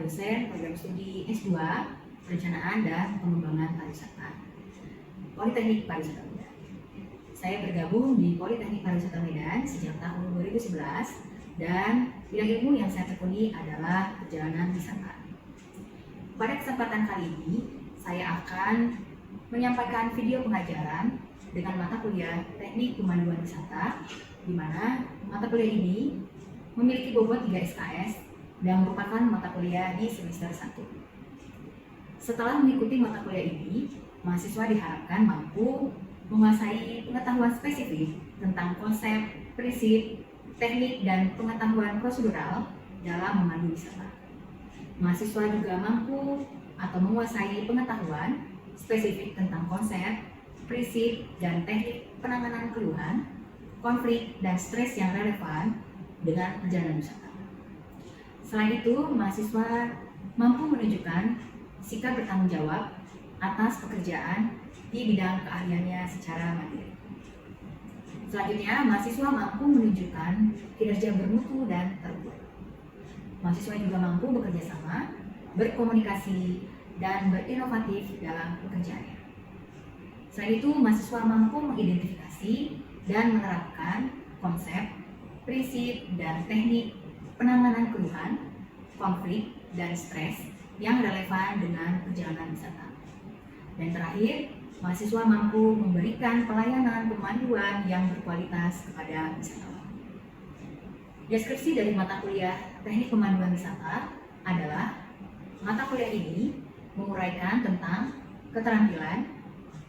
dosen program studi S2 Perencanaan dan Pengembangan Pariwisata, Politeknik Pariwisata Medan. Saya bergabung di Politeknik Pariwisata Medan sejak tahun 2011 dan bidang ilmu yang saya tekuni adalah perjalanan wisata. Pada kesempatan kali ini, saya akan menyampaikan video pengajaran dengan mata kuliah Teknik Pemanduan Wisata, di mana mata kuliah ini memiliki bobot 3 SKS dan merupakan mata kuliah di semester 1. Setelah mengikuti mata kuliah ini, mahasiswa diharapkan mampu menguasai pengetahuan spesifik tentang konsep, prinsip, teknik, dan pengetahuan prosedural dalam memandu wisata. Mahasiswa juga mampu atau menguasai pengetahuan spesifik tentang konsep, prinsip, dan teknik penanganan keluhan, konflik, dan stres yang relevan dengan perjalanan wisata. Selain itu, mahasiswa mampu menunjukkan sikap bertanggung jawab atas pekerjaan di bidang keahliannya secara mandiri. Selanjutnya, mahasiswa mampu menunjukkan kinerja bermutu dan terukur. Mahasiswa juga mampu bekerja sama, berkomunikasi, dan berinovatif dalam pekerjaannya. Selain itu, mahasiswa mampu mengidentifikasi dan menerapkan konsep, prinsip, dan teknik penanganan keluhan, konflik, dan stres yang relevan dengan perjalanan wisata. Dan terakhir, mahasiswa mampu memberikan pelayanan pemanduan yang berkualitas kepada wisatawan. Deskripsi dari mata kuliah Teknik Pemanduan Wisata adalah mata kuliah ini menguraikan tentang keterampilan,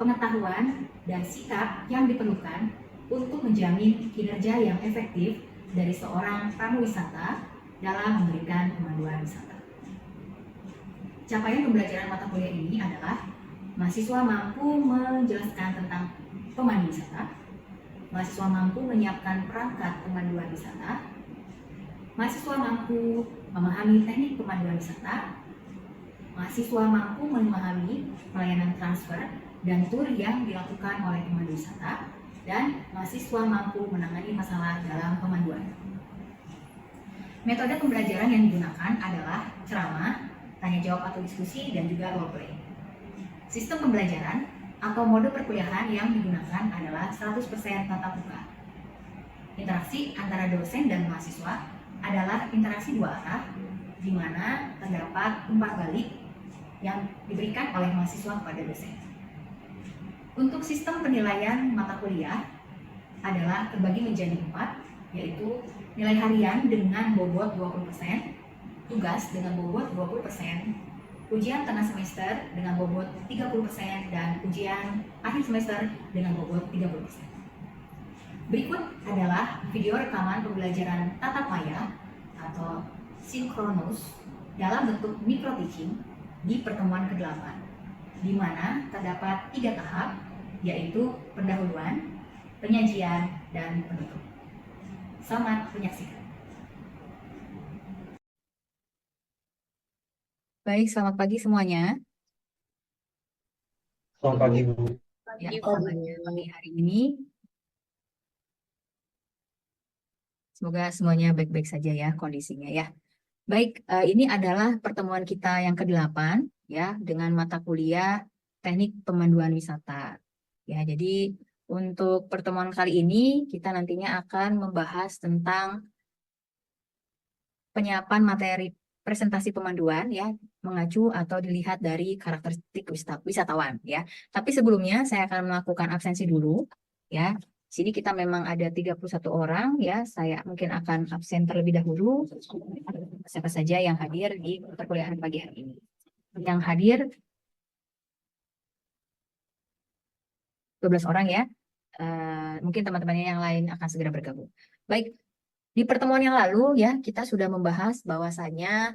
pengetahuan, dan sikap yang diperlukan untuk menjamin kinerja yang efektif dari seorang tamu wisata dalam memberikan pemanduan wisata. Capaian pembelajaran mata kuliah ini adalah mahasiswa mampu menjelaskan tentang pemandu wisata, mahasiswa mampu menyiapkan perangkat pemanduan wisata, mahasiswa mampu memahami teknik pemanduan wisata, mahasiswa mampu memahami pelayanan transfer dan tur yang dilakukan oleh pemandu wisata, dan mahasiswa mampu menangani masalah dalam pemanduan. Metode pembelajaran yang digunakan adalah ceramah, tanya jawab atau diskusi, dan juga role play. Sistem pembelajaran atau mode perkuliahan yang digunakan adalah 100% tatap muka. Interaksi antara dosen dan mahasiswa adalah interaksi dua arah, di mana terdapat umpan balik yang diberikan oleh mahasiswa kepada dosen. Untuk sistem penilaian mata kuliah adalah terbagi menjadi 4, yaitu nilai harian dengan bobot 20%, tugas dengan bobot 20%, ujian tengah semester dengan bobot 30%, dan ujian akhir semester dengan bobot 30%. Berikut adalah video rekaman pembelajaran tatap maya atau sinkronus dalam bentuk micro teaching di pertemuan ke-8, di mana terdapat 3 tahap, yaitu pendahuluan, penyajian, dan penutup. Selamat menyaksikan. Baik, selamat pagi semuanya. Selamat pagi, Bu. Ya, pagi hari ini. Semoga semuanya baik-baik saja ya kondisinya ya. Baik, ini adalah pertemuan kita yang ke-8 ya dengan mata kuliah Teknik Pemanduan Wisata. Ya, jadi untuk pertemuan kali ini kita nantinya akan membahas tentang penyiapan materi presentasi pemanduan ya, mengacu atau dilihat dari karakteristik wisatawan ya. Tapi sebelumnya saya akan melakukan absensi dulu ya. Sini kita memang ada 31 orang ya. Saya mungkin akan absen terlebih dahulu. Siapa saja yang hadir di perkuliahan pagi hari ini. Yang hadir 12 orang ya. Mungkin teman-temannya yang lain akan segera bergabung. Baik, di pertemuan yang lalu ya kita sudah membahas bahwasanya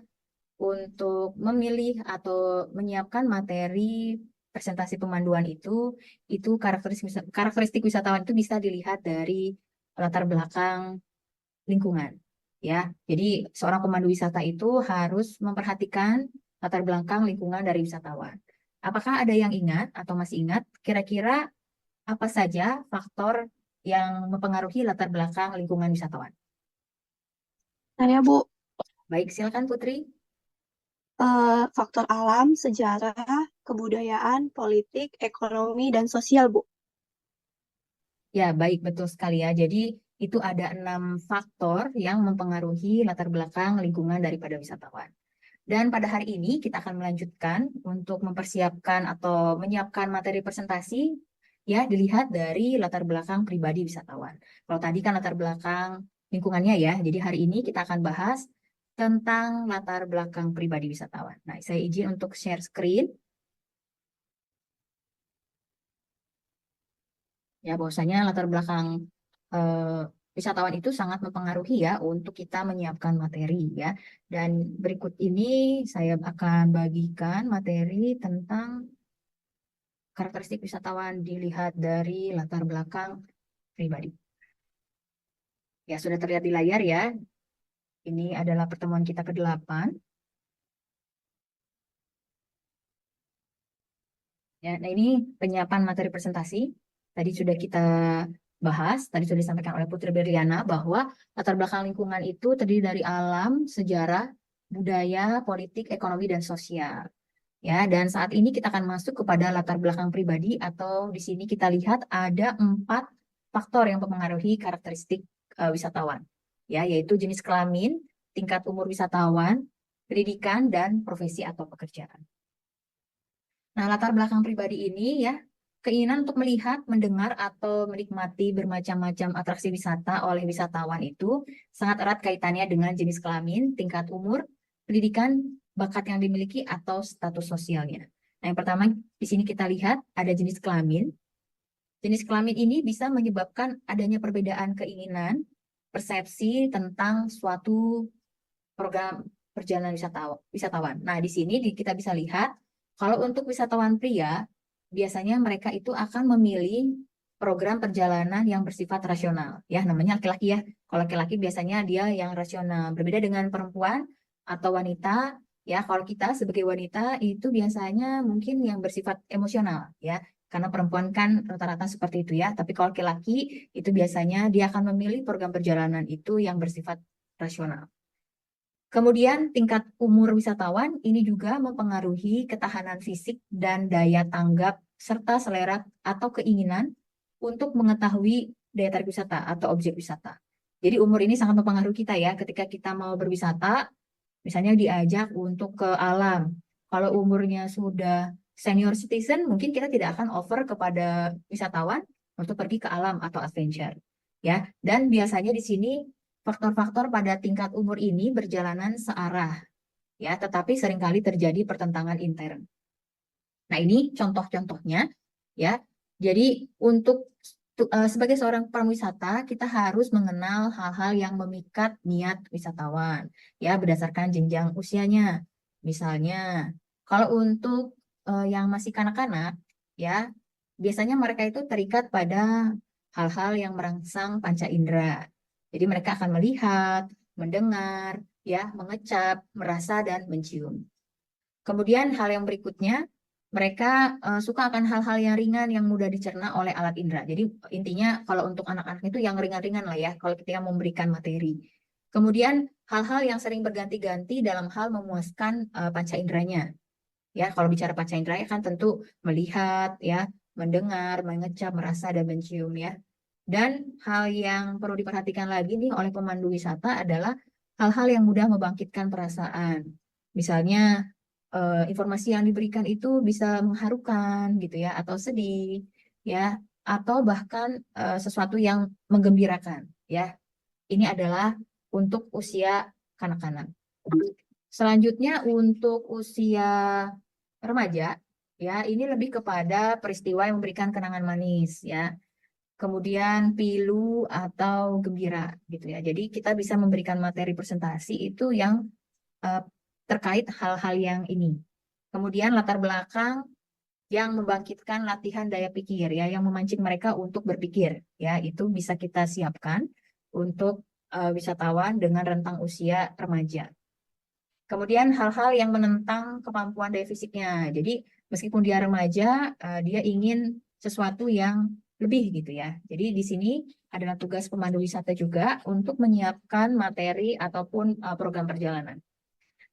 untuk memilih atau menyiapkan materi presentasi pemanduan itu karakteristik wisatawan itu bisa dilihat dari latar belakang lingkungan ya. Jadi seorang pemandu wisata itu harus memperhatikan latar belakang lingkungan dari wisatawan. Apakah ada yang ingat atau masih ingat kira-kira apa saja faktor yang mempengaruhi latar belakang lingkungan wisatawan? Saya, Bu. Baik, silakan Putri. faktor alam, sejarah, kebudayaan, politik, ekonomi, dan sosial, Bu. Ya, baik, betul sekali ya. Jadi itu ada 6 faktor yang mempengaruhi latar belakang lingkungan daripada wisatawan. Dan pada hari ini kita akan melanjutkan untuk mempersiapkan atau menyiapkan materi presentasi ya dilihat dari latar belakang pribadi wisatawan. Kalau tadi kan latar belakang lingkungannya ya, jadi hari ini kita akan bahas tentang latar belakang pribadi wisatawan. Nah, saya izin untuk share screen ya, bahwasanya latar belakang eh, wisatawan itu sangat mempengaruhi ya untuk kita menyiapkan materi ya. Dan berikut ini saya akan bagikan materi tentang karakteristik wisatawan dilihat dari latar belakang pribadi. Ya, sudah terlihat di layar ya. Ini adalah pertemuan kita ke-8. Ya, nah ini penyiapan materi presentasi. Tadi sudah kita bahas, tadi sudah disampaikan oleh Putri Berliana bahwa latar belakang lingkungan itu terdiri dari alam, sejarah, budaya, politik, ekonomi, dan sosial. Ya, dan saat ini kita akan masuk kepada latar belakang pribadi atau di sini kita lihat ada 4 faktor yang mempengaruhi karakteristik wisatawan. Ya, yaitu jenis kelamin, tingkat umur wisatawan, pendidikan, dan profesi atau pekerjaan. Nah, latar belakang pribadi ini ya, keinginan untuk melihat, mendengar, atau menikmati bermacam-macam atraksi wisata oleh wisatawan itu sangat erat kaitannya dengan jenis kelamin, tingkat umur, pendidikan, bakat yang dimiliki, atau status sosialnya. Nah, yang pertama di sini kita lihat ada jenis kelamin. Jenis kelamin ini bisa menyebabkan adanya perbedaan keinginan, persepsi tentang suatu program perjalanan wisatawan. Nah, di sini kita bisa lihat kalau untuk wisatawan pria, biasanya mereka itu akan memilih program perjalanan yang bersifat rasional. Ya, namanya laki-laki ya. Kalau laki-laki biasanya dia yang rasional. Berbeda dengan perempuan atau wanita, ya kalau kita sebagai wanita itu biasanya mungkin yang bersifat emosional, ya. Karena perempuan kan rata-rata seperti itu ya. Tapi kalau laki-laki itu biasanya dia akan memilih program perjalanan itu yang bersifat rasional. Kemudian tingkat umur wisatawan ini juga mempengaruhi ketahanan fisik dan daya tanggap serta selera atau keinginan untuk mengetahui daya tarik wisata atau objek wisata. Jadi umur ini sangat mempengaruhi kita ya ketika kita mau berwisata, misalnya diajak untuk ke alam. Kalau umurnya sudah senior citizen, mungkin kita tidak akan offer kepada wisatawan untuk pergi ke alam atau adventure. Ya, dan biasanya di sini faktor-faktor pada tingkat umur ini berjalanan searah, ya, tetapi seringkali terjadi pertentangan intern. Nah, ini contoh-contohnya, ya. Jadi, untuk sebagai seorang pramwisata, kita harus mengenal hal-hal yang memikat niat wisatawan, ya, berdasarkan jenjang usianya. Misalnya, kalau untuk yang masih kanak-kanak, ya, biasanya mereka itu terikat pada hal-hal yang merangsang panca indera. Jadi mereka akan melihat, mendengar, ya, mengecap, merasa, dan mencium. Kemudian hal yang berikutnya, mereka suka akan hal-hal yang ringan yang mudah dicerna oleh alat indera. Jadi intinya kalau untuk anak-anak itu yang ringan-ringan lah ya, kalau kita memberikan materi. Kemudian hal-hal yang sering berganti-ganti dalam hal memuaskan panca inderanya. Ya, kalau bicara panca indera kan tentu melihat, ya, mendengar, mengecap, merasa, dan mencium ya. Dan hal yang perlu diperhatikan lagi nih oleh pemandu wisata adalah hal-hal yang mudah membangkitkan perasaan. Misalnya informasi yang diberikan itu bisa mengharukan gitu ya, atau sedih ya, atau bahkan sesuatu yang menggembirakan ya. Ini adalah untuk usia kanak-kanak. Selanjutnya untuk usia remaja ya, ini lebih kepada peristiwa yang memberikan kenangan manis ya. Kemudian pilu atau gembira gitu ya. Jadi kita bisa memberikan materi presentasi itu yang eh, terkait hal-hal yang ini. Kemudian latar belakang yang membangkitkan latihan daya pikir ya, yang memancing mereka untuk berpikir ya, itu bisa kita siapkan untuk wisatawan dengan rentang usia remaja. Kemudian hal-hal yang menentang kemampuan daya fisiknya. Jadi meskipun dia remaja, dia ingin sesuatu yang lebih gitu ya. Jadi di sini adalah tugas pemandu wisata juga untuk menyiapkan materi ataupun program perjalanan.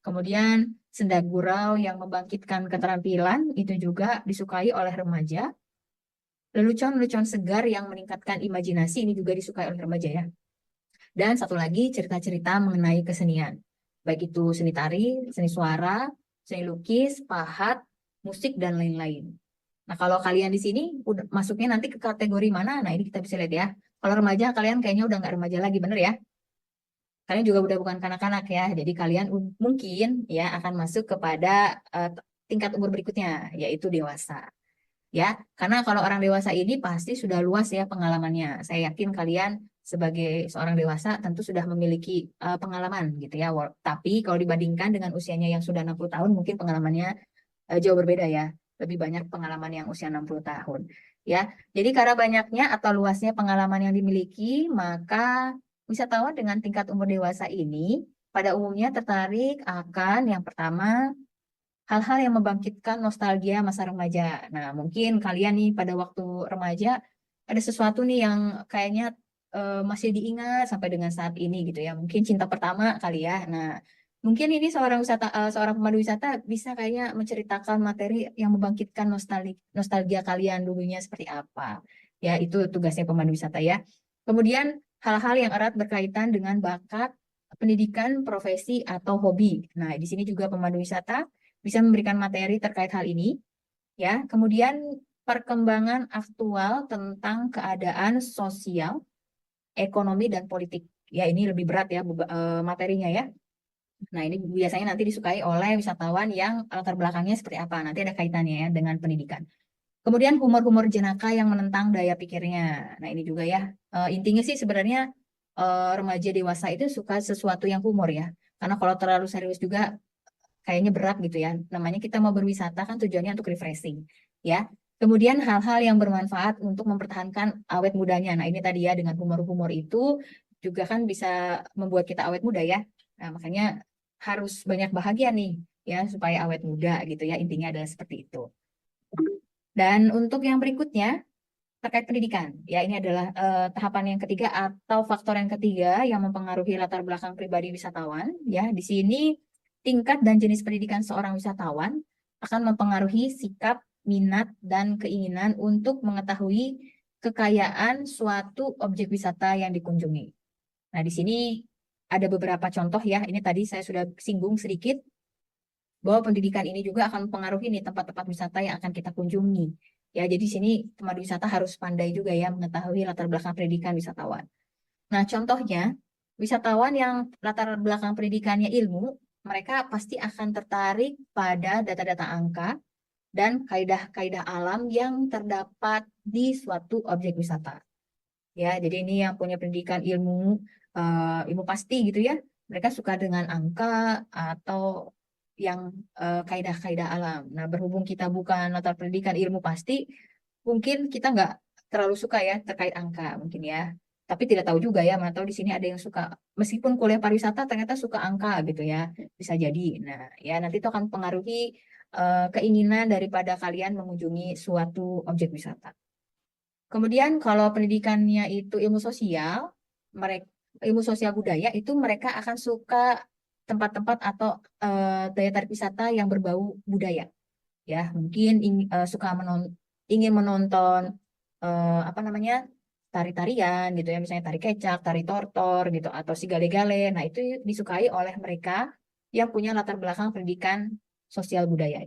Kemudian senda gurau yang membangkitkan keterampilan itu juga disukai oleh remaja. Lelucon-lelucon segar yang meningkatkan imajinasi ini juga disukai oleh remaja ya. Dan satu lagi cerita-cerita mengenai kesenian. Baik itu seni tari, seni suara, seni lukis, pahat, musik, dan lain-lain. Nah, kalau kalian di sini udah masuknya nanti ke kategori mana? Nah, ini kita bisa lihat ya. Kalau remaja, kalian kayaknya udah nggak remaja lagi, bener ya? Kalian juga udah bukan kanak-kanak ya. Jadi kalian mungkin ya akan masuk kepada tingkat umur berikutnya, yaitu dewasa. Ya, karena kalau orang dewasa ini pasti sudah luas ya pengalamannya. Saya yakin kalian sebagai seorang dewasa tentu sudah memiliki pengalaman gitu ya. Tapi kalau dibandingkan dengan usianya yang sudah 60 tahun, mungkin pengalamannya jauh berbeda ya. Lebih banyak pengalaman yang usia 60 tahun. Ya, jadi karena banyaknya atau luasnya pengalaman yang dimiliki, maka wisatawan dengan tingkat umur dewasa ini pada umumnya tertarik akan yang pertama hal-hal yang membangkitkan nostalgia masa remaja. Nah, mungkin kalian nih pada waktu remaja ada sesuatu nih yang kayaknya masih diingat sampai dengan saat ini gitu ya. Mungkin cinta pertama kali ya. Nah, mungkin ini seorang pemandu wisata bisa kayaknya menceritakan materi yang membangkitkan nostalgia kalian dulunya seperti apa. Ya, itu tugasnya pemandu wisata ya. Kemudian hal-hal yang erat berkaitan dengan bakat, pendidikan, profesi atau hobi. Nah, di sini juga pemandu wisata bisa memberikan materi terkait hal ini ya. Kemudian perkembangan aktual tentang keadaan sosial, ekonomi dan politik. Ya, ini lebih berat ya materinya ya. Nah, ini biasanya nanti disukai oleh wisatawan yang latar belakangnya seperti apa. Nanti ada kaitannya ya dengan pendidikan. Kemudian humor-humor jenaka yang menentang daya pikirnya. Nah, ini juga ya. Intinya sih sebenarnya remaja dewasa itu suka sesuatu yang humor ya. Karena kalau terlalu serius juga kayaknya berat gitu ya. Namanya kita mau berwisata kan tujuannya untuk refreshing, ya. Kemudian hal-hal yang bermanfaat untuk mempertahankan awet mudanya. Nah, ini tadi ya dengan humor-humor itu juga kan bisa membuat kita awet muda ya. Nah, makanya harus banyak bahagia nih ya supaya awet muda gitu ya. Intinya adalah seperti itu. Dan untuk yang berikutnya terkait pendidikan, ya ini adalah tahapan yang ketiga atau faktor yang ketiga yang mempengaruhi latar belakang pribadi wisatawan. Ya, di sini tingkat dan jenis pendidikan seorang wisatawan akan mempengaruhi sikap, minat, dan keinginan untuk mengetahui kekayaan suatu objek wisata yang dikunjungi. Nah, di sini ada beberapa contoh ya. Ini tadi saya sudah singgung sedikit bahwa pendidikan ini juga akan mempengaruhi nih tempat-tempat wisata yang akan kita kunjungi. Ya, jadi di sini pemandu wisata harus pandai juga ya mengetahui latar belakang pendidikan wisatawan. Nah, contohnya wisatawan yang latar belakang pendidikannya ilmu, mereka pasti akan tertarik pada data-data angka dan kaidah-kaidah alam yang terdapat di suatu objek wisata. Ya, jadi ini yang punya pendidikan ilmu ilmu pasti gitu ya. Mereka suka dengan angka atau yang kaidah-kaidah alam. Nah, berhubung kita bukan latar pendidikan ilmu pasti, mungkin kita nggak terlalu suka ya terkait angka mungkin ya. Tapi tidak tahu juga ya, mana tahu di sini ada yang suka, meskipun kuliah pariwisata ternyata suka angka gitu ya, bisa jadi. Nah, ya nanti itu akan pengaruhi keinginan daripada kalian mengunjungi suatu objek wisata. Kemudian kalau pendidikannya itu ilmu sosial, mereka ilmu sosial budaya itu mereka akan suka tempat-tempat atau daya tarik wisata yang berbau budaya. Ya, mungkin suka ingin menonton apa namanya? Tari-tarian gitu ya, misalnya tari kecak, tari tortor gitu atau si gale-gale. Nah, itu disukai oleh mereka yang punya latar belakang pendidikan sosial budaya.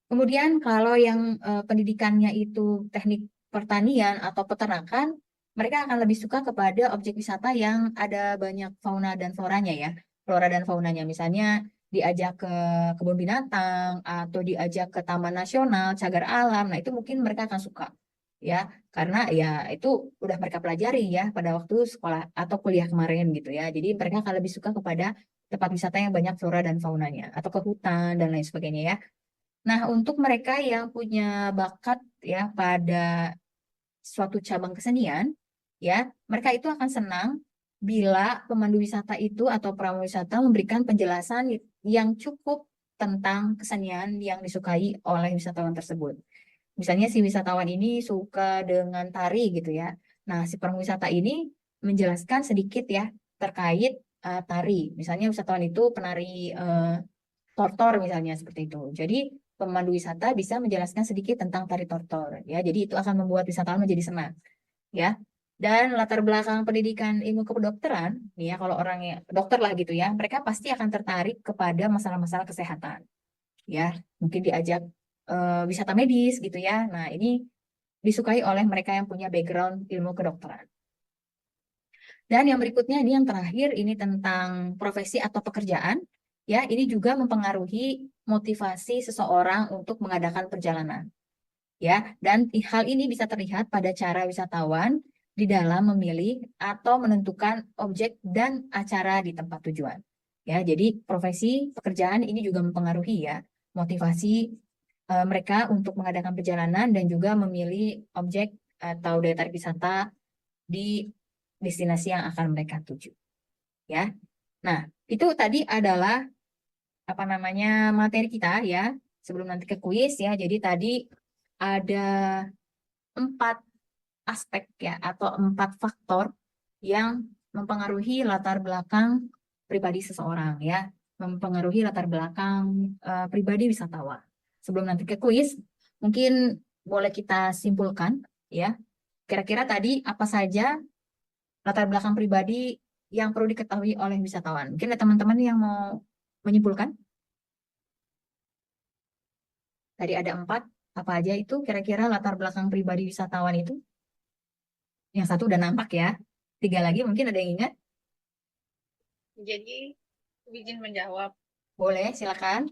Kemudian kalau yang pendidikannya itu teknik pertanian atau peternakan, mereka akan lebih suka kepada objek wisata yang ada banyak fauna dan floranya ya. Flora dan faunanya misalnya diajak ke kebun binatang atau diajak ke taman nasional, cagar alam. Nah, itu mungkin mereka akan suka ya. Karena ya itu udah mereka pelajari ya pada waktu sekolah atau kuliah kemarin gitu ya. Jadi mereka akan lebih suka kepada tempat wisata yang banyak flora dan faunanya atau ke hutan dan lain sebagainya ya. Nah, untuk mereka yang punya bakat ya pada suatu cabang kesenian, ya, mereka itu akan senang bila pemandu wisata itu atau prawisata memberikan penjelasan yang cukup tentang kesenian yang disukai oleh wisatawan tersebut. Misalnya si wisatawan ini suka dengan tari gitu ya. Nah, si prawisata ini menjelaskan sedikit ya terkait tari. Misalnya wisatawan itu penari tortor misalnya seperti itu. Jadi pemandu wisata bisa menjelaskan sedikit tentang tari tortor ya. Jadi itu akan membuat wisatawan menjadi senang ya. Dan latar belakang pendidikan ilmu kedokteran nih ya, kalau orangnya dokter lah gitu ya, mereka pasti akan tertarik kepada masalah-masalah kesehatan ya. Mungkin diajak wisata medis gitu ya. Nah, ini disukai oleh mereka yang punya background ilmu kedokteran. Dan yang berikutnya ini yang terakhir ini tentang profesi atau pekerjaan. Ya, ini juga mempengaruhi motivasi seseorang untuk mengadakan perjalanan. Ya, dan hal ini bisa terlihat pada cara wisatawan di dalam memilih atau menentukan objek dan acara di tempat tujuan. Ya, jadi profesi pekerjaan ini juga mempengaruhi ya motivasi mereka untuk mengadakan perjalanan dan juga memilih objek atau daya tarik wisata di destinasi yang akan mereka tuju. Ya. Nah, itu tadi adalah apa namanya materi kita ya. Sebelum nanti ke kuis ya. Jadi tadi ada 4 aspek ya atau 4 faktor yang mempengaruhi latar belakang pribadi seseorang ya, mempengaruhi latar belakang pribadi wisatawan. Sebelum nanti ke kuis, mungkin boleh kita simpulkan ya. Kira-kira tadi apa saja latar belakang pribadi yang perlu diketahui oleh wisatawan? Mungkin ada teman-teman yang mau menyimpulkan? Tadi ada 4, apa aja itu kira-kira latar belakang pribadi wisatawan itu? Yang satu udah nampak ya. 3 lagi mungkin ada yang ingat? Jadi, izin menjawab. Boleh, silakan.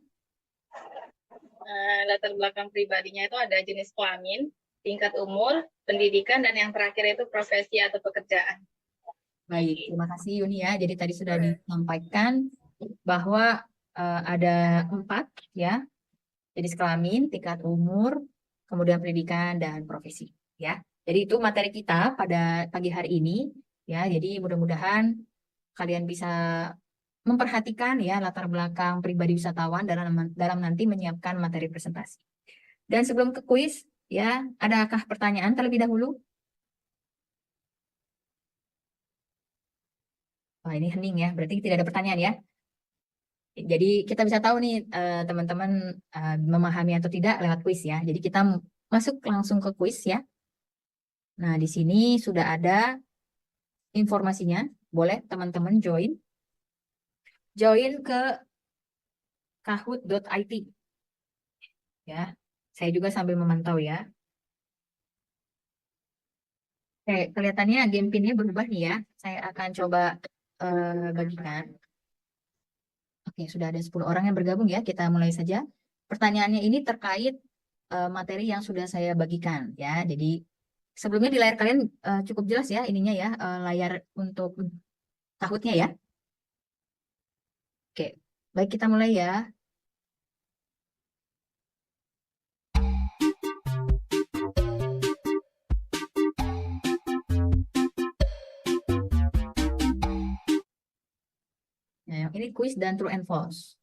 Latar belakang pribadinya itu ada jenis kelamin, tingkat umur, pendidikan, dan yang terakhir itu profesi atau pekerjaan. Baik, terima kasih Yuni ya. Jadi tadi sudah disampaikan bahwa ada 4 ya. Jenis kelamin, tingkat umur, kemudian pendidikan dan profesi ya. Jadi itu materi kita pada pagi hari ini ya. Jadi mudah-mudahan kalian bisa memperhatikan ya latar belakang pribadi wisatawan dalam nanti menyiapkan materi presentasi. Dan sebelum ke kuis ya, adakah pertanyaan terlebih dahulu? Wah, ini hening ya, berarti tidak ada pertanyaan ya. Jadi kita bisa tahu nih teman-teman memahami atau tidak lewat kuis ya. Jadi kita masuk langsung ke kuis ya. Nah, di sini sudah ada informasinya. Boleh teman-teman join. Join ke kahoot.it. Ya, saya juga sambil memantau ya. Oke, kelihatannya game pinnya berubah nih ya. Saya akan coba bagikan. Oke, sudah ada 10 orang yang bergabung ya. Kita mulai saja. Pertanyaannya ini terkait materi yang sudah saya bagikan ya. Jadi sebelumnya di layar kalian cukup jelas ya ininya ya, layar untuk Kahoot-nya ya. Oke, baik kita mulai ya. Nah, yang ini kuis dan true and false.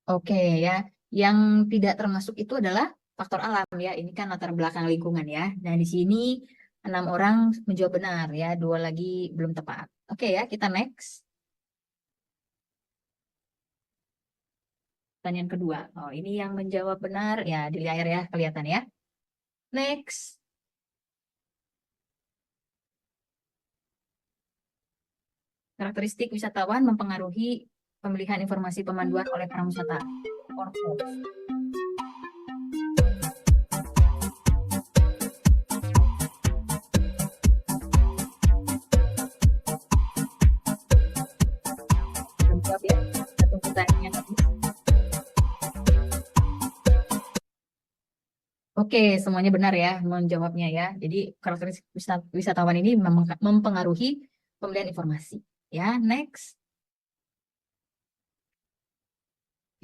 Oke ya, yang tidak termasuk itu adalah faktor alam ya. Ini kan latar belakang lingkungan ya. Nah di sini 6 orang menjawab benar ya, 2 lagi belum tepat. Oke ya, kita next. Pertanyaan kedua. Oh ini yang menjawab benar ya di layar ya kelihatan ya. Next. Karakteristik wisatawan mempengaruhi pemilihan informasi pemanduan oleh prawisata. Or false. Belum jawab ya? Satu pertanyaan lagi. Oke, semuanya benar ya menjawabnya ya. Jadi karakteristik wisatawan ini mempengaruhi pemilihan informasi. Ya, next.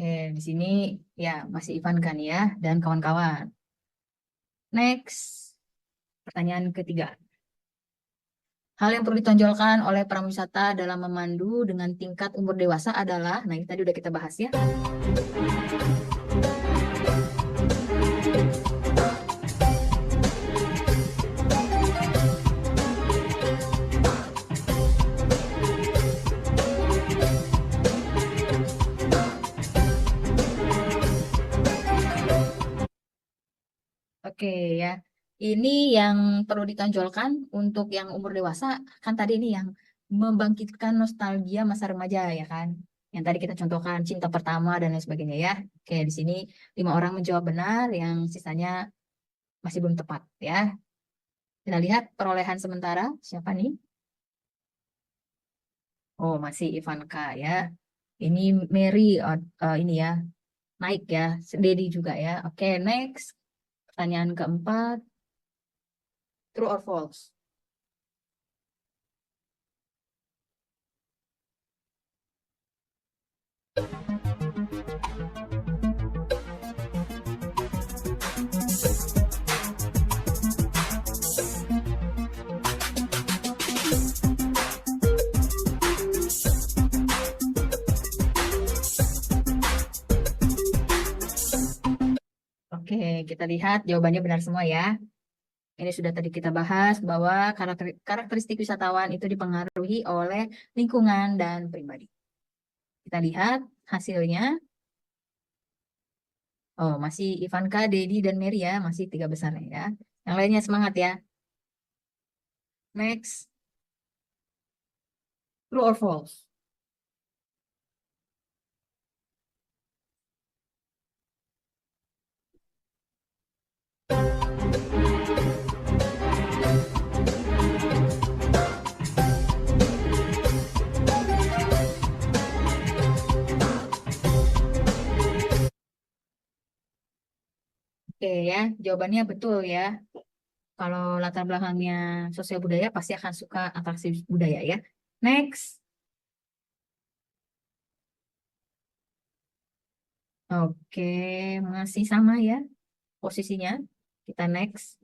Oke, di sini ya masih Ivan kan ya dan kawan-kawan. Next, pertanyaan ketiga. Hal yang perlu ditonjolkan oleh prawisata dalam memandu dengan tingkat umur dewasa adalah, nah ini tadi udah kita bahas ya. Oke ya, ini yang perlu ditonjolkan untuk yang umur dewasa, kan tadi ini yang membangkitkan nostalgia masa remaja ya kan. Yang tadi kita contohkan cinta pertama dan lain sebagainya ya. Oke, di sini 5 orang menjawab benar, yang sisanya masih belum tepat ya. Kita lihat perolehan sementara, siapa nih? Oh, masih Ivanka ya. Ini Mary, ini ya, naik ya, Dedi juga ya. Oke, next. Pertanyaan keempat, true or false? Oke, kita lihat jawabannya benar semua ya. Ini sudah tadi kita bahas bahwa karakteristik wisatawan itu dipengaruhi oleh lingkungan dan pribadi. Kita lihat hasilnya. Oh, masih Ivanka, Dedi, dan Mary ya. Masih 3 besar ya. Yang lainnya semangat ya. Next. True or false? Oke ya, jawabannya betul ya. Kalau latar belakangnya sosial budaya pasti akan suka atraksi budaya ya. Next. Oke, masih sama ya posisinya. Kita next.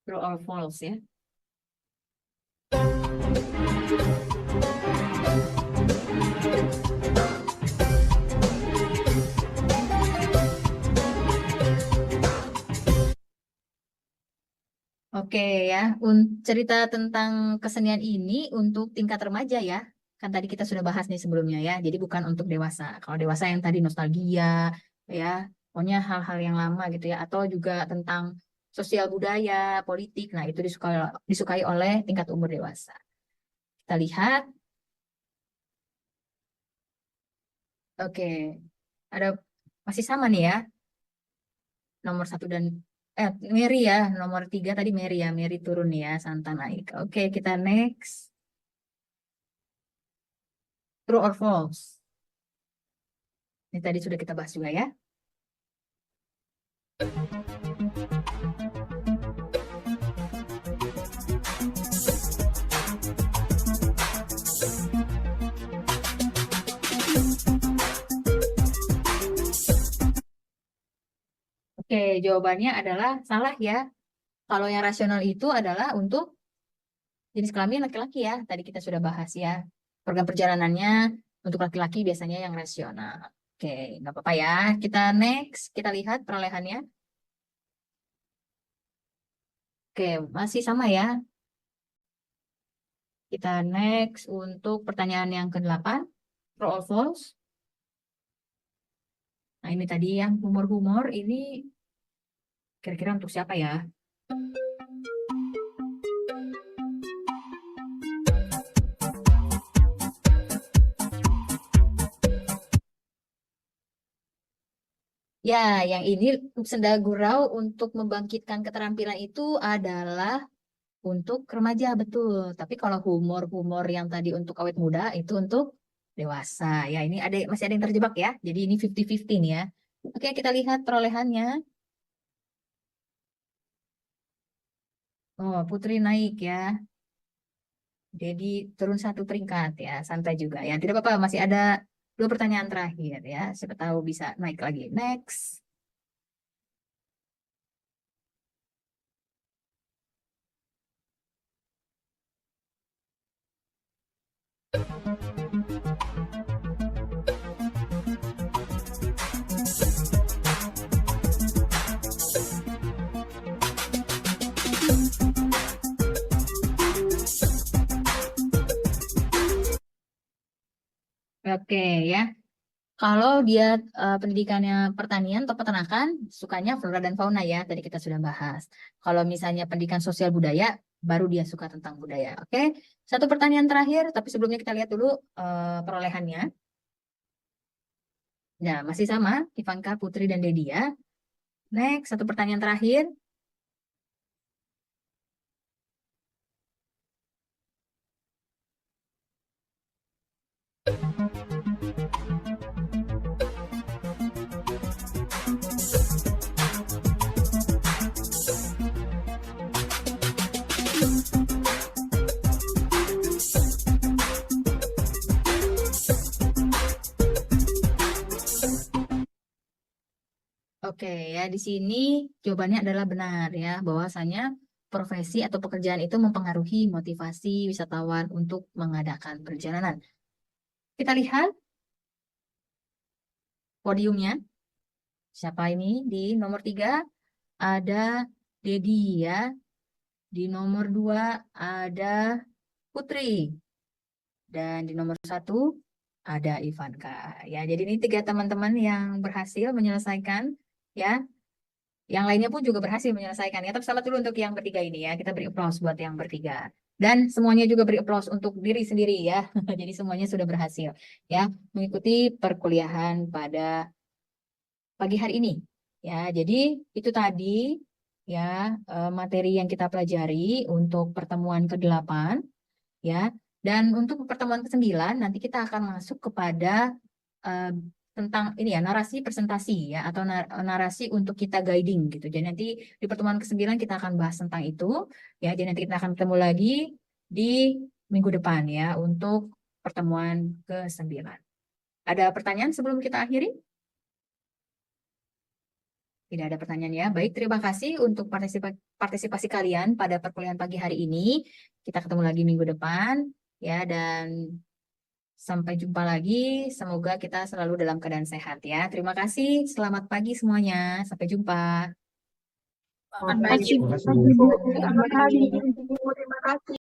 True or false ya. Oke ya, cerita tentang kesenian ini untuk tingkat remaja ya. Kan tadi kita sudah bahas nih sebelumnya ya. Jadi bukan untuk dewasa. Kalau dewasa yang tadi nostalgia ya, pokoknya hal-hal yang lama gitu ya. Atau juga tentang sosial budaya, politik. Nah itu disukai oleh tingkat umur dewasa. Kita lihat. Oke, ada masih sama nih ya. Nomor 1 dan Mary ya, nomor 3 tadi Mary ya, Mary turun ya, Santa naik. Oke, kita next. True or false? Ini tadi sudah kita bahas juga ya. Oke, jawabannya adalah salah ya. Kalau yang rasional itu adalah untuk jenis kelamin laki-laki ya. Tadi kita sudah bahas ya. Program perjalanannya untuk laki-laki biasanya yang rasional. Oke, nggak apa-apa ya. Kita next, kita lihat perolehannya. Oke, masih sama ya. Kita next untuk pertanyaan yang ke-8. True or false? Nah, ini tadi yang humor-humor ini kira-kira untuk siapa ya? Ya, yang ini senda gurau untuk membangkitkan keterampilan itu adalah untuk remaja, betul. Tapi kalau humor-humor yang tadi untuk awet muda itu untuk dewasa. Ya, ini masih ada yang terjebak ya. Jadi ini 50-50 nih ya. Oke, kita lihat perolehannya. Oh, Putri naik ya. Dedi turun 1 peringkat ya, santai juga ya. Tidak apa-apa, masih ada 2 pertanyaan terakhir ya. Siapa tahu bisa naik lagi. Next. Oke ya. Kalau dia pendidikannya pertanian atau peternakan, sukanya flora dan fauna ya. Tadi kita sudah bahas. Kalau misalnya pendidikan sosial budaya, baru dia suka tentang budaya. Oke. 1 pertanyaan terakhir, tapi sebelumnya kita lihat dulu perolehannya. Nah, masih sama, Ivanka, Putri, dan Dedi ya. Next, 1 pertanyaan terakhir. Oke ya, di sini jawabannya adalah benar ya, bahwasanya profesi atau pekerjaan itu mempengaruhi motivasi wisatawan untuk mengadakan perjalanan. Kita lihat podiumnya. Siapa ini? Di nomor 3 ada Dedi ya. Di nomor 2 ada Putri. Dan di nomor 1 ada Ivanka. Ya, jadi ini 3 teman-teman yang berhasil menyelesaikan ya. Yang lainnya pun juga berhasil menyelesaikan ya. Tapi selamat dulu untuk yang bertiga ini ya. Kita beri aplaus buat yang bertiga. Dan semuanya juga beri aplaus untuk diri sendiri ya. Jadi semuanya sudah berhasil ya mengikuti perkuliahan pada pagi hari ini. Ya, jadi itu tadi ya materi yang kita pelajari untuk pertemuan ke-8 ya. Dan untuk pertemuan ke-9 nanti kita akan masuk kepada tentang ini ya, narasi presentasi ya, atau narasi untuk kita guiding gitu. Jadi nanti di pertemuan ke-9 kita akan bahas tentang itu ya. Jadi nanti kita akan ketemu lagi di minggu depan ya untuk pertemuan ke-9. Ada pertanyaan sebelum kita akhiri? Tidak ada pertanyaan ya. Baik, terima kasih untuk partisipasi kalian pada perkuliahan pagi hari ini. Kita ketemu lagi minggu depan ya, dan sampai jumpa lagi. Semoga kita selalu dalam keadaan sehat ya. Terima kasih. Selamat pagi semuanya. Sampai jumpa. Terima kasih, Bu. Terima kasih.